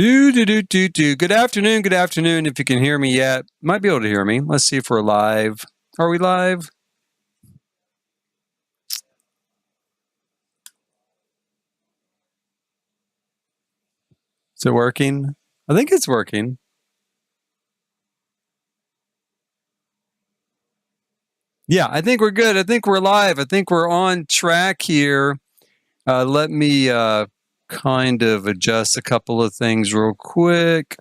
Do do do do do. Good afternoon. Good afternoon. If you can hear me yet, might be able to hear me. Let's see if we're live. Are we live? Is it working? I think it's working. Yeah, I think we're good. I think we're live. I think we're on track here. Let me kind of adjust a couple of things real quick.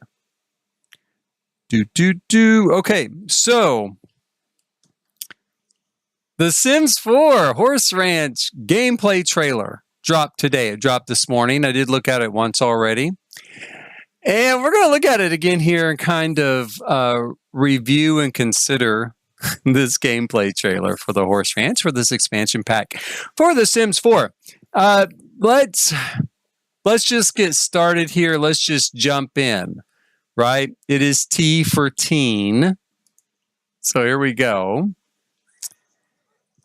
Okay, so The Sims 4 Horse Ranch gameplay trailer dropped today. It dropped this morning. I did look at it once already. And we're going to look at it again here and kind of review and consider this gameplay trailer for the Horse Ranch for this expansion pack for The Sims 4. Let's just get started here. Let's just jump in, right? It is T for teen. So here we go.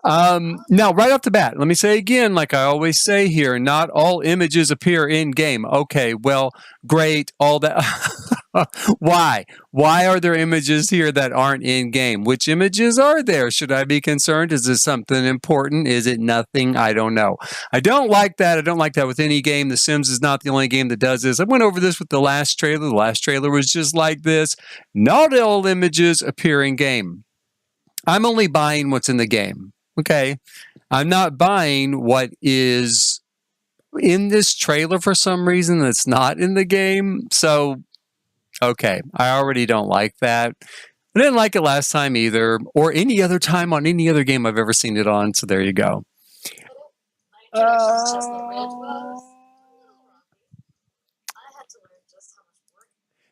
Now, right off the bat, let me say again, like I always say here, not all images appear in game. Okay, well, great, all that. Why? Why are there images here that aren't in game? Which images are there? Should I be concerned? Is this something important? Is it nothing? I don't know. I don't like that. I don't like that with any game. The Sims is not the only game that does this. I went over this with the last trailer. The last trailer was just like this. Not all images appear in game. I'm only buying what's in the game. Okay, I'm not buying what is in this trailer for some reason that's not in the game. So, okay, I already don't like that. I didn't like it last time either, or any other time on any other game I've ever seen it on. So there you go.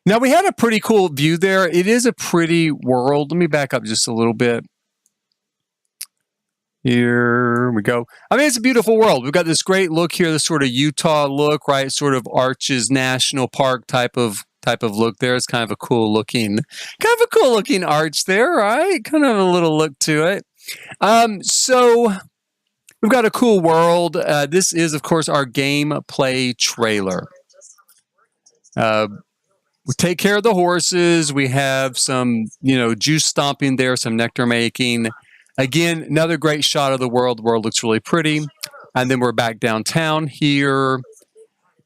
Now we had a pretty cool view there. It is a pretty world. Let me back up just a little bit. Here we go. I mean, it's a beautiful world. We've got this great look here, this sort of Utah look, right? Sort of Arches National Park type of look there. It's kind of a cool looking arch there, right? Kind of a little look to it. So we've got a cool world. This is, of course, our gameplay trailer. We take care of the horses. We have some, juice stomping there, some nectar making. Again, another great shot of the world. The world looks really pretty. And then we're back downtown here.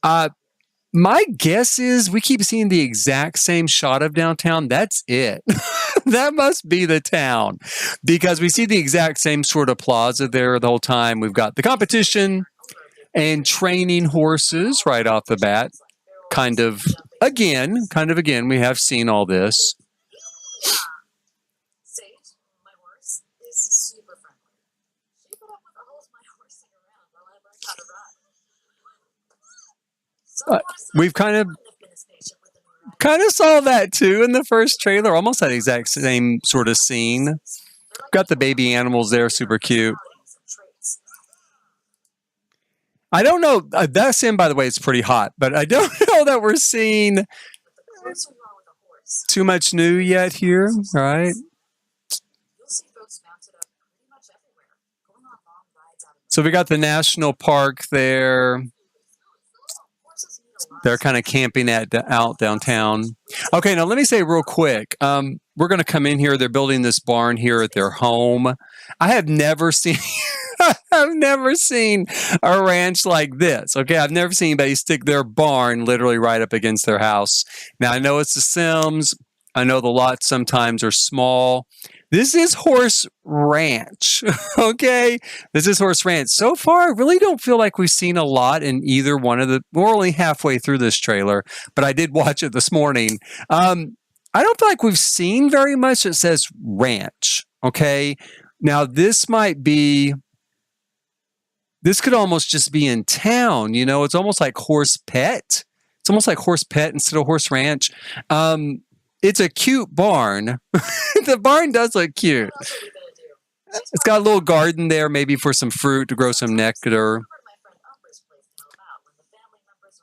My guess is we keep seeing the exact same shot of downtown. That's it. That must be the town. Because we see the exact same sort of plaza there the whole time. We've got the competition and training horses right off the bat. Kind of again, we have seen all this. We've kind of saw that too in the first trailer, almost that exact same sort of scene. Got the baby animals there, super cute. I don't know, that sim, by the way, is pretty hot, but I don't know that we're seeing too much new yet here, right? So we got the national park there. They're kind of camping out downtown. Okay, now let me say real quick. We're going to come in here. They're building this barn here at their home. I have never seen a ranch like this. Okay, I've never seen anybody stick their barn literally right up against their house. Now I know it's the Sims. I know the lots sometimes are small. This is Horse Ranch, okay? This is Horse Ranch. So far, I really don't feel like we've seen a lot in either one of we're only halfway through this trailer, but I did watch it this morning. I don't feel like we've seen very much that says ranch, okay? Now, this could almost just be in town, It's almost like Horse Pet. It's almost like Horse Pet instead of Horse Ranch. It's a cute barn. The barn does look cute. It's got a little garden there, maybe for some fruit to grow some nectar.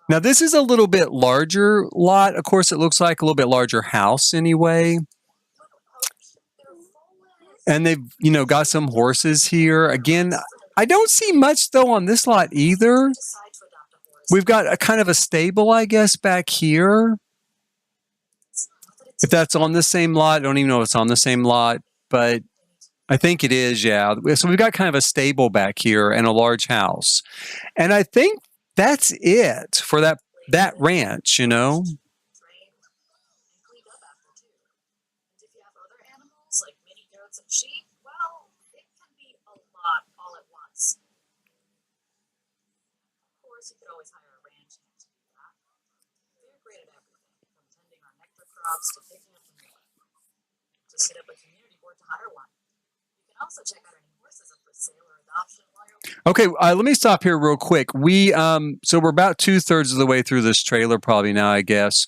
Now, this is a little bit larger lot. Of course, it looks like a little bit larger house anyway. And they've, got some horses here. Again, I don't see much, though, on this lot either. We've got a kind of a stable, I guess, back here. If that's on the same lot, I don't even know if it's on the same lot, but I think it is, yeah. So we've got kind of a stable back here and a large house. And I think that's it for that ranch, you know? Okay, let me stop here real quick. So we're about 2/3 of the way through this trailer probably now, I guess.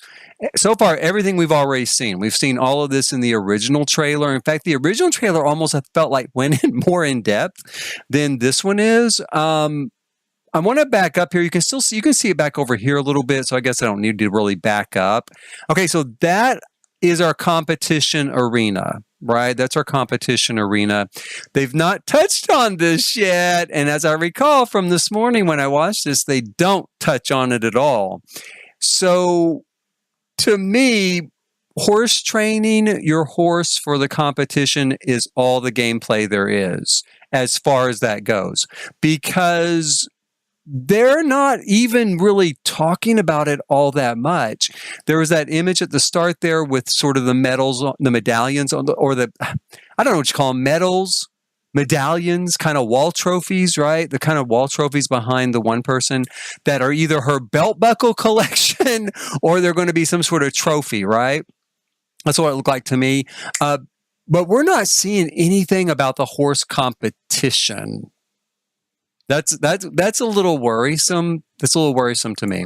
So far, everything we've already seen. We've seen all of this in the original trailer. In fact, the original trailer almost felt like went in more in depth than this one is. I want to back up here. You can see it back over here a little bit. So I guess I don't need to really back up. Okay, so that is our competition arena, right? That's our competition arena. They've not touched on this yet. And as I recall from this morning when I watched this, they don't touch on it at all. So to me, horse training your horse for the competition is all the gameplay there is as far as that goes, because they're not even really talking about it all that much. There was that image at the start there with sort of the medals, the medallions on I don't know what you call them, medals, medallions, kind of wall trophies, right? The kind of wall trophies behind the one person that are either her belt buckle collection or they're going to be some sort of trophy, right? That's what it looked like to me. But we're not seeing anything about the horse competition. That's a little worrisome. That's a little worrisome to me.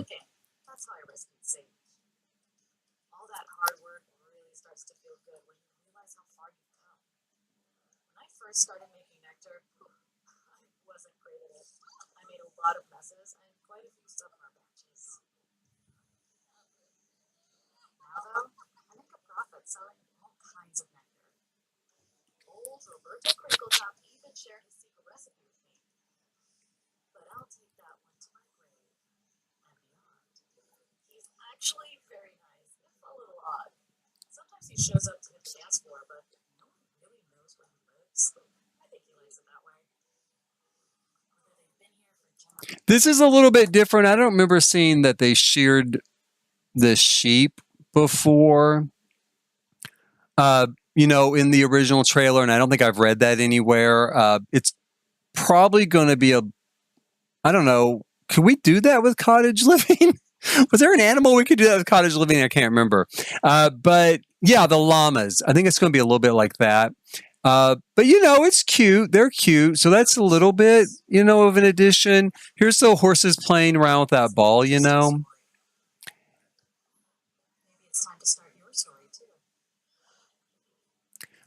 This is a little bit different. I don't remember seeing that they sheared the sheep before, in the original trailer, and I don't think I've read that anywhere. It's probably going to be I don't know, could we do that with cottage living? Was there an animal we could do that with cottage living? I can't remember. But yeah, the llamas. I think it's going to be a little bit like that. But it's cute. They're cute. So that's a little bit, of an addition. Here's the horses playing around with that ball,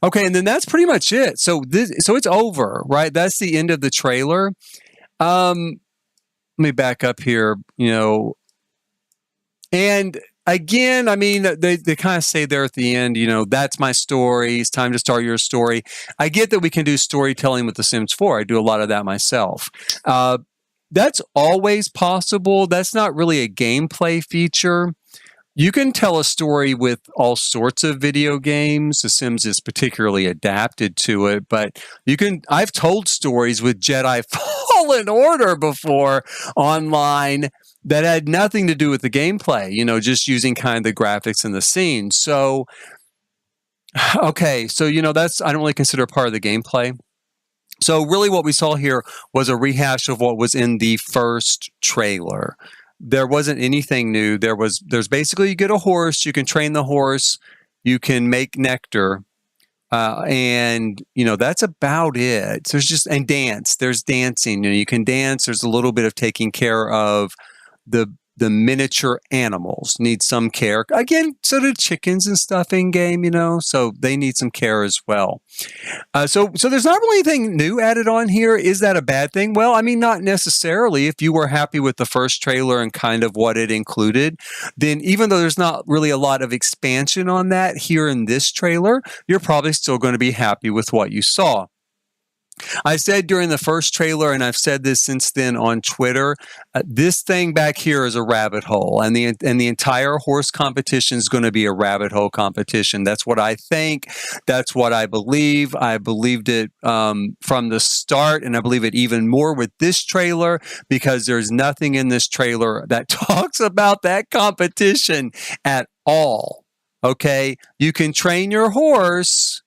Okay, and then that's pretty much it. So it's over, right? That's the end of the trailer. Let me back up here, and again, I mean, they kind of say there at the end, that's my story. It's time to start your story. I get that we can do storytelling with The Sims 4. I do a lot of that myself. That's always possible. That's not really a gameplay feature. You can tell a story with all sorts of video games. The Sims is particularly adapted to it, but I've told stories with Jedi Fallen Order before online that had nothing to do with the gameplay, just using kind of the graphics and the scene. So, okay, so, that's, I don't really consider part of the gameplay. So really what we saw here was a rehash of what was in the first trailer. There wasn't anything new. There's basically, you get a horse, you can train the horse, you can make nectar, and that's about it. And dance. There's dancing. You can dance. There's a little bit of taking care of the miniature animals. Need some care. Again, so do chickens and stuff in game, so they need some care as well. So there's not really anything new added on here. Is that a bad thing? Well, I mean, not necessarily. If you were happy with the first trailer and kind of what it included, then even though there's not really a lot of expansion on that here in this trailer, you're probably still going to be happy with what you saw. I said during the first trailer, and I've said this since then on Twitter, this thing back here is a rabbit hole, and the entire horse competition is going to be a rabbit hole competition. That's what I think. That's what I believe. I believed it from the start, and I believe it even more with this trailer because there's nothing in this trailer that talks about that competition at all. Okay, you can train your horse.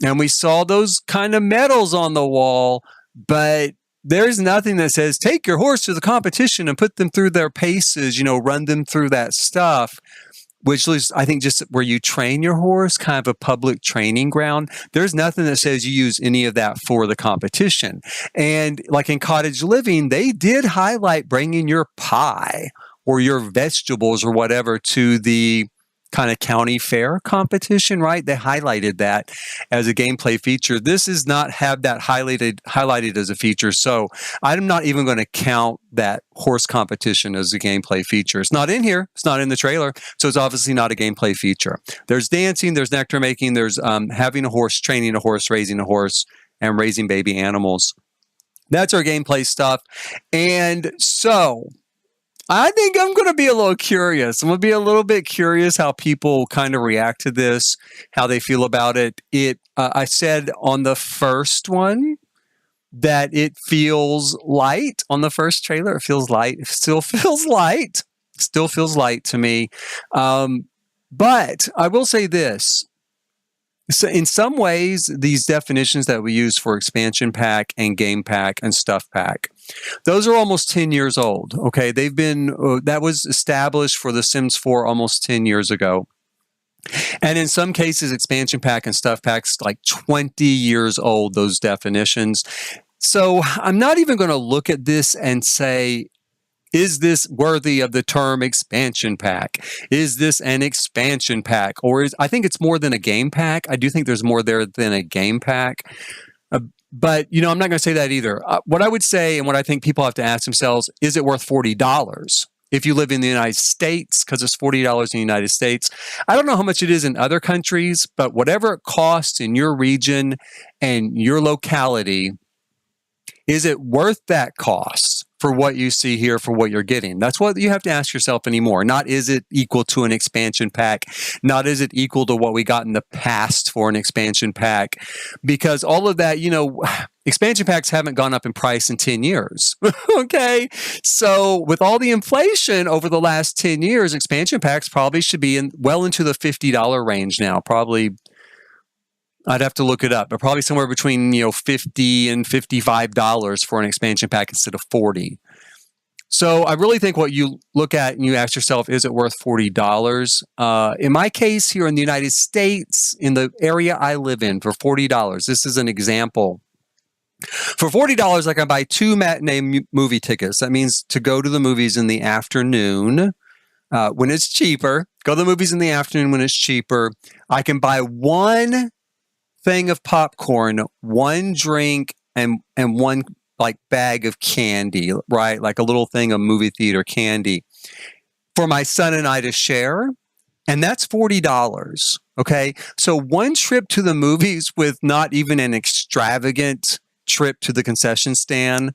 And we saw those kind of medals on the wall, but there's nothing that says, take your horse to the competition and put them through their paces, run them through that stuff, which is, I think, just where you train your horse, kind of a public training ground. There's nothing that says you use any of that for the competition. And like in Cottage Living, they did highlight bringing your pie or your vegetables or whatever to the kind of county fair competition, right? They highlighted that as a gameplay feature. This does not have that highlighted as a feature. So I'm not even going to count that horse competition as a gameplay feature. It's not in here. It's not in the trailer. So it's obviously not a gameplay feature. There's dancing, there's nectar making, there's having a horse, training a horse, raising a horse, and raising baby animals. That's our gameplay stuff. And so I think I'm going to be a little curious. I'm going to be a little bit curious how people kind of react to this, how they feel about it. I said on the first one that it feels light. On the first trailer, it feels light. It still feels light. Still feels light to me. But I will say this. So in some ways, these definitions that we use for expansion pack and game pack and stuff pack, those are almost 10 years old. Okay, they've been that was established for The Sims 4 almost 10 years ago. And in some cases, expansion pack and stuff packs like 20 years old, those definitions. So I'm not even going to look at this and say, is this worthy of the term expansion pack? Is this an expansion pack? Or I think it's more than a game pack. I do think there's more there than a game pack. But, I'm not going to say that either. What I would say and what I think people have to ask themselves, is it worth $40? If you live in the United States, because it's $40 in the United States. I don't know how much it is in other countries, but whatever it costs in your region and your locality, is it worth that cost for what you see here, for what you're getting? That's what you have to ask yourself anymore. Not is it equal to an expansion pack? Not is it equal to what we got in the past for an expansion pack? Because all of that, expansion packs haven't gone up in price in 10 years. Okay? So with all the inflation over the last 10 years, expansion packs probably should be well into the $50 range now. Probably, I'd have to look it up, but probably somewhere between $50 and $55 for an expansion pack instead of $40. So I really think what you look at and you ask yourself, is it worth $40? In my case, here in the United States, in the area I live in, for $40, this is an example. For $40, I can buy 2 matinee movie tickets. That means to go to the movies in the afternoon when it's cheaper. Go to the movies in the afternoon when it's cheaper. I can buy 1 thing of popcorn, 1 drink, and 1 bag of candy, right? Like a little thing of movie theater candy for my son and I to share. And that's $40. Okay. So 1 trip to the movies with not even an extravagant trip to the concession stand,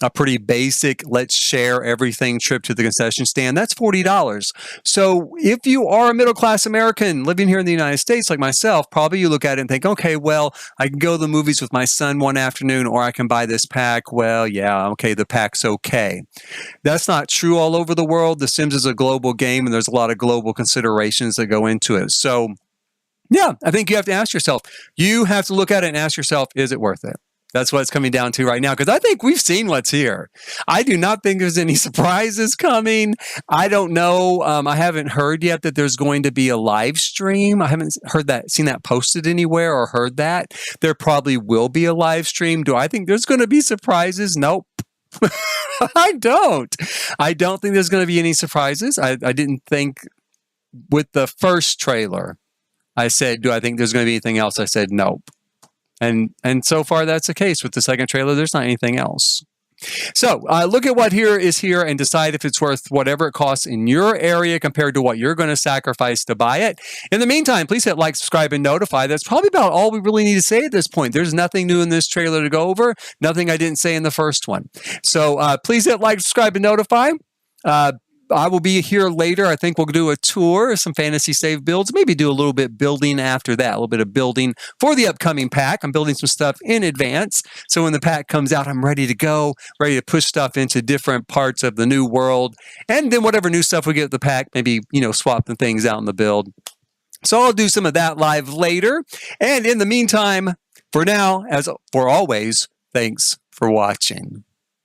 a pretty basic, let's share everything trip to the concession stand, that's $40. So if you are a middle-class American living here in the United States like myself, probably you look at it and think, okay, well, I can go to the movies with my son one afternoon, or I can buy this pack. Well, yeah, okay, the pack's okay. That's not true all over the world. The Sims is a global game, and there's a lot of global considerations that go into it. So yeah, I think you have to ask yourself, you have to look at it and ask yourself, is it worth it? That's what it's coming down to right now, because I think we've seen what's here. I do not think there's any surprises coming. I don't know. I haven't heard yet that there's going to be a live stream. I haven't seen that posted anywhere or heard that. There probably will be a live stream. Do I think there's going to be surprises? Nope. I don't. I don't think there's going to be any surprises. I didn't think with the first trailer. I said, do I think there's going to be anything else? I said, nope. And so far that's the case with the second trailer. There's not anything else. So look at what is here and decide if it's worth whatever it costs in your area compared to what you're going to sacrifice to buy it. In the meantime, please hit like, subscribe, and notify. That's probably about all we really need to say at this point. There's nothing new in this trailer to go over, nothing I didn't say in the first one. So please hit like, subscribe, and notify. I will be here later. I think we'll do a tour of some Fantasy Save builds, maybe do a little bit building after that, a little bit of building for the upcoming pack. I'm building some stuff in advance. So when the pack comes out, I'm ready to go, ready to push stuff into different parts of the new world. And then whatever new stuff we get with the pack, maybe, swap the things out in the build. So I'll do some of that live later. And in the meantime, for now, as for always, thanks for watching.